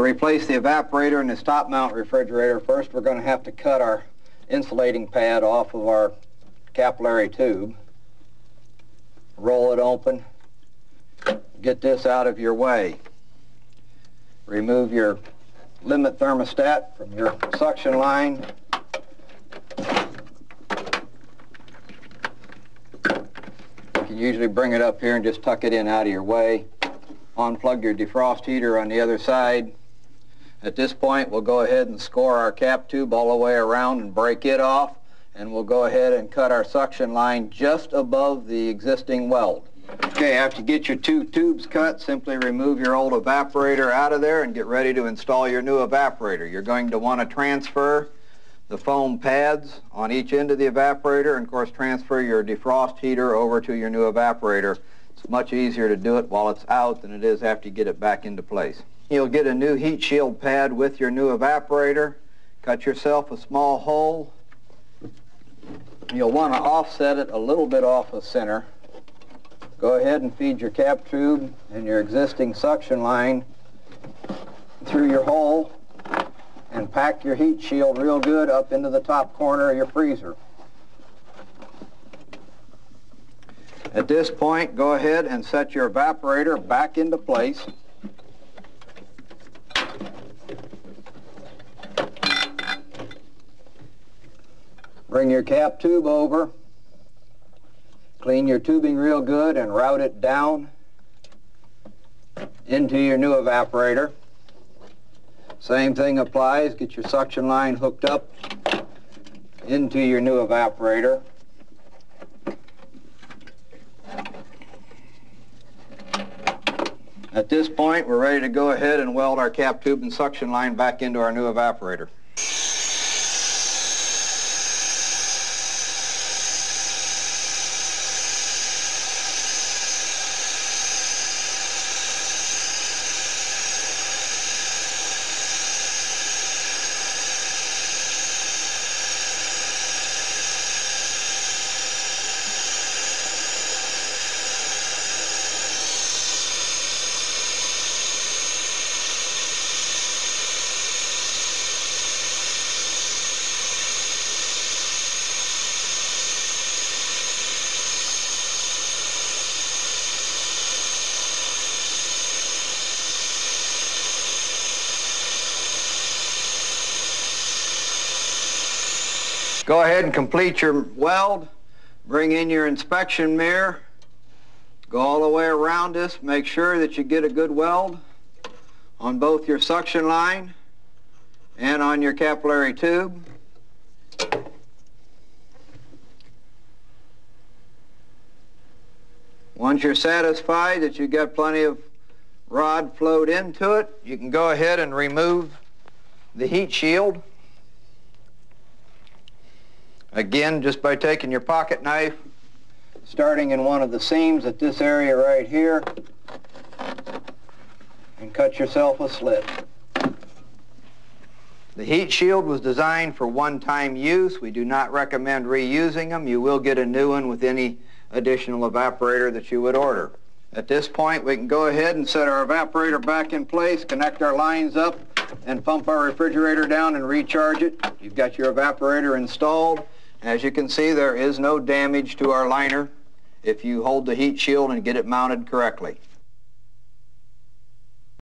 replace the evaporator in this top mount refrigerator, first we're going to have to cut our insulating pad off of our capillary tube. Roll it open. Get this out of your way. Remove your limit thermostat from your suction line. You can usually bring it up here and just tuck it in out of your way. Unplug your defrost heater on the other side. At this point, we'll go ahead and score our cap tube all the way around and break it off, and we'll go ahead and cut our suction line just above the existing weld. Okay, after you get your two tubes cut, simply remove your old evaporator out of there and get ready to install your new evaporator. You're going to want to transfer the foam pads on each end of the evaporator, and of course transfer your defrost heater over to your new evaporator. It's much easier to do it while it's out than it is after you get it back into place. You'll get a new heat shield pad with your new evaporator. Cut yourself a small hole. You'll want to offset it a little bit off the center. Go ahead and feed your cap tube and your existing suction line through your hole and pack your heat shield real good up into the top corner of your freezer. At this point, go ahead and set your evaporator back into place. Bring your cap tube over. Clean your tubing real good and route it down into your new evaporator. Same thing applies. Get your suction line hooked up into your new evaporator. At this point, we're ready to go ahead and weld our cap tube and suction line back into our new evaporator. Go ahead and complete your weld. Bring in your inspection mirror. Go all the way around this. Make sure that you get a good weld on both your suction line and on your capillary tube. Once you're satisfied that you got plenty of rod flowed into it, you can go ahead and remove the heat shield. Again, just by taking your pocket knife, starting in one of the seams at this area right here, and cut yourself a slit. The heat shield was designed for one-time use. We do not recommend reusing them. You will get a new one with any additional evaporator that you would order. At this point, we can go ahead and set our evaporator back in place, connect our lines up, and pump our refrigerator down and recharge it. You've got your evaporator installed. As you can see, there is no damage to our liner if you hold the heat shield and get it mounted correctly.